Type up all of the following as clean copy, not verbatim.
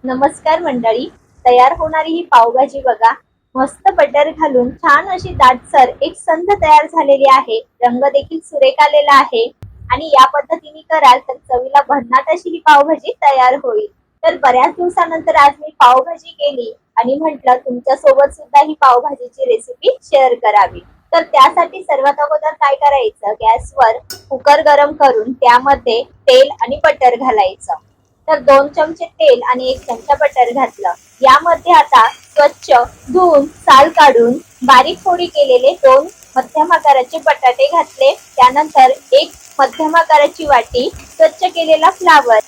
नमस्कार मंडळी, तयार होणारी ही पावभाजी बघा. मस्त बटर घालून छान अशी दाटसर एक संध तयार झालेली आहे. रंग देखील सुरेख आलेला आहे आणि या पद्धतीने कराल तर चवीला भन्नाट अशी ही पावभाजी तयार होईल. तर बऱ्याच दिवसानंतर आज मी पावभाजी केली आणि म्हटलं तुमच्या सोबत सुद्धा ही पावभाजीची रेसिपी शेअर करावी. तर त्यासाठी सर्वात अगोदर काय करायचं, गॅसवर कुकर गरम करून त्यामध्ये तेल आणि बटर घालायचं. तर 2 चमचे तेल आणि 1 चमचा बटर घातलं. यामध्ये आता स्वच्छ धुवून साल काढून बारीक फोडी केलेले 2 मध्यम आकाराचे बटाटे घातले. त्यानंतर 1 मध्यम आकाराची वाटी स्वच्छ केलेला फ्लावर,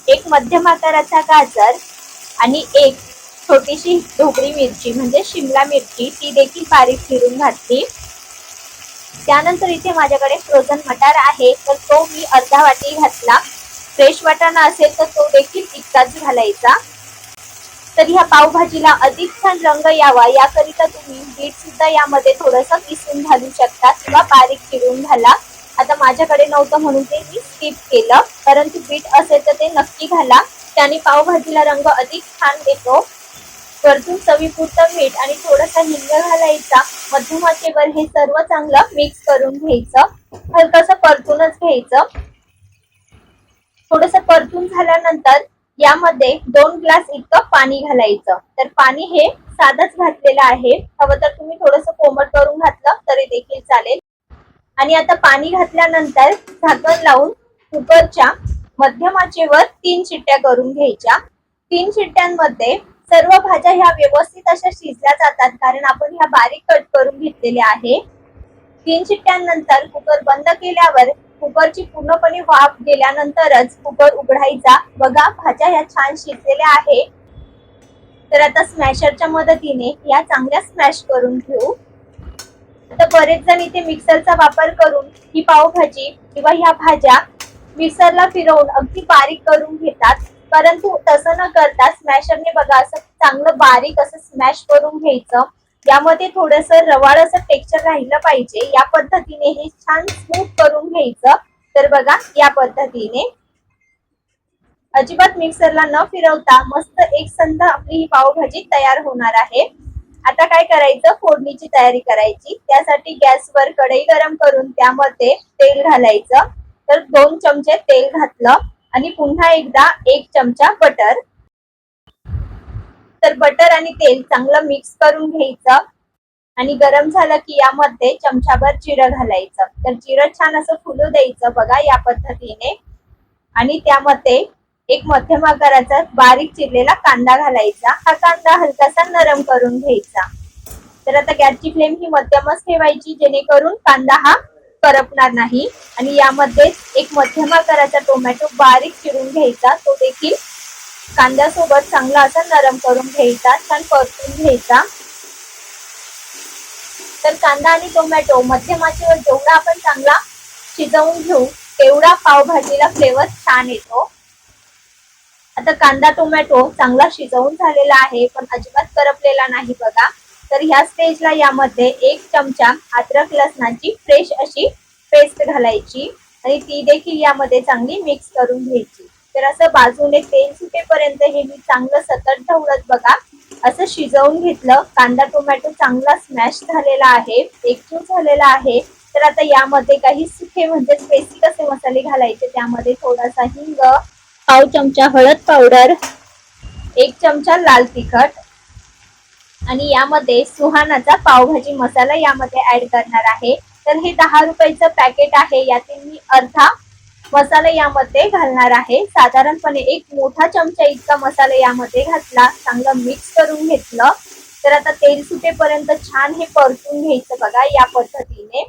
1 मध्यम आकाराचा गाजर आणि 1 छोटीशी ढोबळी मिरची म्हणजे शिमला मिरची, ती देखील बारीक चिरून घातली. त्यानंतर इथे माझ्याकडे फ्रोझन मटार आहे, तर तो मी अर्धा वाटी घातला. फ्रेश वाटाणा असेल तर तो देखील इतकाच घालायचा. तर ह्या पावभाजीला अधिक छान रंग यावा याकरिता तुम्ही बीट सुद्धा यामध्ये थोडंसं किसून घालू शकता किंवा बारीक चिरून घाला. आता माझ्याकडे नव्हतं म्हणून ते मी स्किप केलं, परंतु बीट असेल तर ते नक्की घाला, त्याने पावभाजीला रंग अधिक छान येतो. वरतून चवीपुरतं मीठ आणि थोडासा हिंग घालायचा. मध्यम आचेवर हे सर्व चांगलं मिक्स करून घ्यायचं. हलकसं परतूनच घ्यायचं. थोडंसं परतून झाल्यानंतर यामध्ये 2 ग्लास इतकं पाणी घालायचं. तर पाणी हे साधंच घातलेलं आहे, हवं तर तुम्ही थोडंसं कोमट करून घातलं तरी देखील चालेल. आणि आता पाणी घातल्यानंतर झाकण लावून कुकरच्या मध्यम आचेवर 3 शिट्ट्या करून घ्यायच्या. 3 शिट्ट्यांमध्ये सर्व भाज्या ह्या व्यवस्थित अशा शिजल्या जातात, कारण आपण ह्या बारीक कट करून घेतलेल्या आहे. 3 शिट्ट्यांनंतर कुकर बंद केल्यावर कुकरची पूर्णपणे वाफ गेल्यानंतरच कुकर उघडायचा. बघा, भाज्या ह्या छान शिजलेल्या आहे. तर आता स्मॅशरच्या मदतीने या चांगल्या स्मॅश करून घेऊ. आता बरेच जण इथे मिक्सरचा वापर करून ही पावभाजी किंवा ह्या भाज्या मिक्सरला फिरवून अगदी बारीक करून घेतात, परंतु तसं न करता स्मॅशरने बघा असं चांगलं बारीक असं स्मॅश करून घ्यायचं. यामध्ये थोडंसं रवाळ असं टेक्स्चर राहिलं पाहिजे. या पद्धतीने हे छान स्मूथ करून घ्यायचं. तर बघा, या पद्धतीने अजिबात मिक्सरला न फिरवता मस्त एक संध आपली ही पावभाजी तयार होणार आहे. आता काय करायचं, फोडणीची तयारी करायची. त्यासाठी गॅसवर कढई गरम करून त्यामध्ये तेल घालायचं. तर 2 चमचे तेल घातलं आणि पुन्हा एकदा 1 चमचा बटर. तर बटर आणि तेल चांगलं मिक्स करून घ्यायचं आणि गरम झालं की यामध्ये चमचाभर जिरं घालायचं. तर जिरं छान असं फुलू द्यायचं बघा, या पद्धतीने. आणि त्यामध्ये 1 मध्यम आकाराचा बारीक चिरलेला कांदा घालायचा. हा कांदा हलकासा नरम करून घ्यायचा. तर आता गॅसची फ्लेम ही मध्यमच ठेवायची, जेणेकरून कांदा हा करपणार नाही. आणि यामध्ये 1 मध्यम आकाराचा टोमॅटो बारीक चिरून घ्यायचा, तो देखील कांद्यासोबत चांगला असा नरम करून घ्यायचा, छान परतून घ्यायचा. तर कांदा आणि टोमॅटो मध्यम आचेवर जेवढा आपण चांगला शिजवून घेऊ तेवढा पावभाजीला फ्लेवर छान येतो. आता कांदा टोमॅटो चांगला शिजवून झालेला आहे, पण अजिबात करपलेला नाही बघा. तर ह्या स्टेजला यामध्ये 1 चमचा अद्रक लसणाची फ्रेश अशी पेस्ट घालायची आणि ती देखील यामध्ये चांगली मिक्स करून घ्यायची. तर असं बाजूने तेल सुटेपर्यंत हे मी चांगलं सतत ढवळत बघा असं शिजवून घेतलं. कांदा टोमॅटो चांगला स्मॅश झालेला आहे, एकजीव झालेला आहे. तर आता यामध्ये काही सुके म्हणजे बेसिक असे मसाले घालायचे. त्यामध्ये थोडासा हिंग, पाव चमचा हळद पावडर, 1 चमचा लाल तिखट आणि यामध्ये सुहानाचा पावभाजी मसाला यामध्ये ऍड करणार आहे. तर हे 10 रुपयाचं पॅकेट आहे, यातील मी अर्धा मसाला यामध्ये घालणार आहे. साधारणपणे 1 मोठा चमचा इतका मसाला यामध्ये घातला, चांगलं मिक्स करून घेतलं. तर आता तेल सुटेपर्यंत छान हे परतून घ्यायचं बघा, या पद्धतीने.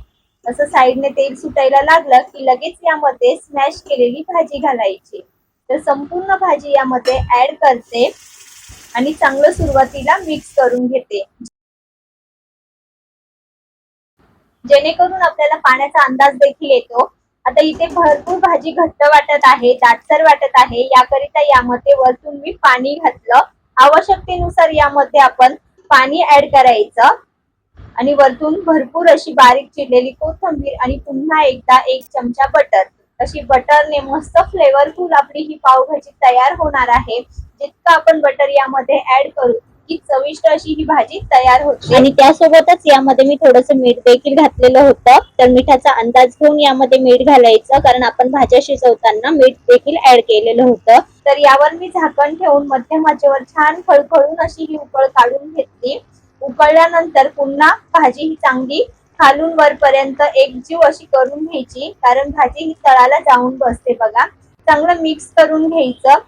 असं साईडने तेल सुटायला लागलं की लगेच यामध्ये स्मॅश केलेली भाजी घालायची. तर संपूर्ण भाजी यामध्ये ऍड करते आणि चांगलं सुरुवातीला मिक्स करून घेते, जेणेकरून आपल्याला पाण्याचा अंदाज देखील येतो. आता इथे भरपूर भाजी घट्ट वाटत आहे, दाटसर वाटत आहे, याकरिता यामध्ये वरतून मी पाणी घातलं. आवश्यकतेनुसार यामध्ये आपण पाणी ऍड करायचं आणि वरतून भरपूर अशी बारीक चिरलेली कोथिंबीर आणि पुन्हा एकदा 1 चमचा बटर. अशी बटरने मस्त फ्लेवरफुल आपली ही पावभाजी तयार होणार आहे. जितकं आपण बटर यामध्ये ऍड करू की चविष्ट अशी ही भाजी तयार होते. आणि त्यासोबतच यामध्ये मी थोडंसं मीठ देखील घातलेलं होतं. तर मिठाचा अंदाज घेऊन यामध्ये मीठ घालायचं, कारण आपण भाज्या शिजवताना मीठ देखील ऍड केलेलं होतं. तर यावर मी झाकण ठेवून मध्यम आचेवर छान खळखळून अशी ही उकळ काढून घेतली. उकळल्यानंतर पुन्हा भाजी ही चांगली खालून वरपर्यंत एकजीव अशी करून घ्यायची, कारण भाजी ही तळाला जाऊन बसते बघा. चांगलं मिक्स करून घ्यायचं.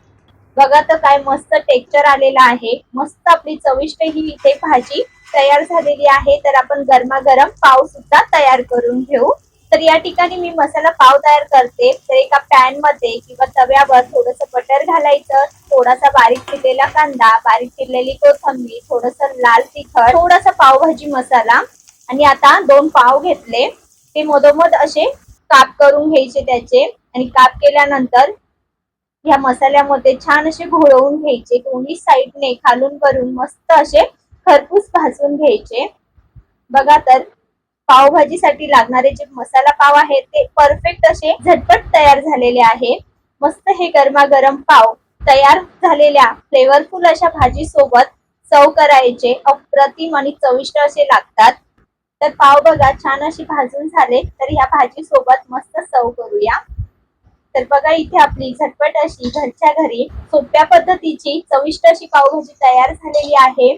बघा तर काय मस्त टेक्स्चर आलेलं आहे. मस्त आपली चविष्ट ही इथे भाजी तयार झालेली आहे. तर आपण गरमागरम पाव सुद्धा तयार करून घेऊ. तर या ठिकाणी मी मसाला पाव तयार करते. तर एका पॅन मध्ये किंवा तव्यावर थोडंसं बटर घालायचं, थोडासा बारीक चिरलेला कांदा, बारीक चिरलेली कोथिंबीर, थोडंसं लाल तिखट, थोडासा पावभाजी मसाला आणि आता 2 पाव घेतले. ते मधोमध असे काप करून घ्यायचे त्याचे आणि काप केल्यानंतर या मसाल्यामध्ये छान असे घोळवून घ्यायचे. दोन्ही साईडने खालून वरून मस्त असे खरपूस भाजून घ्यायचे. बघा तर पावभाजीसाठी लागणारे जे मसाला पाव आहेत ते परफेक्ट असे झटपट तयार झालेले आहे. मस्त हे गरमागरम पाव तयार झालेल्या फ्लेवरफुल अशा भाजी सोबत सर्व करायचे. अप्रतिम आणि चविष्ट असे लागतात. तर पाव बघा छान अशी भाजून झाले. तर ह्या भाजी सोबत मस्त सर्व करूया. तर बघा इथे आपली झटपट अशी घरच्या घरी सोप्या पद्धतीची चविष्ट अशी पावभाजी तयार झालेली आहे.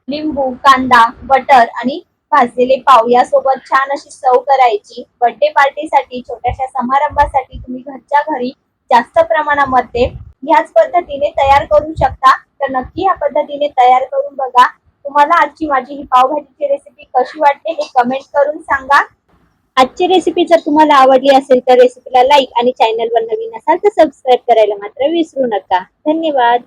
लिंबू, कांदा, बटर आणि भाजलेले पाव यासोबत छान अशी सर्व करायची. बर्थडे पार्टीसाठी, छोट्याशा समारंभासाठी तुम्ही घरच्या घरी जास्त प्रमाणामध्ये ह्याच पद्धतीने तयार करू शकता. तर नक्की ह्या पद्धतीने तयार करून बघा. तुम्हाला आजची माझी ही पावभाजीची रेसिपी कशी वाटते हे कमेंट करून सांगा. आजची रेसिपी जर तुम्हाला आवडली असेल तर रेसिपीला लाईक आणि चॅनलवर नवीन असाल तर सबस्क्राईब करायला मात्र विसरू नका. धन्यवाद.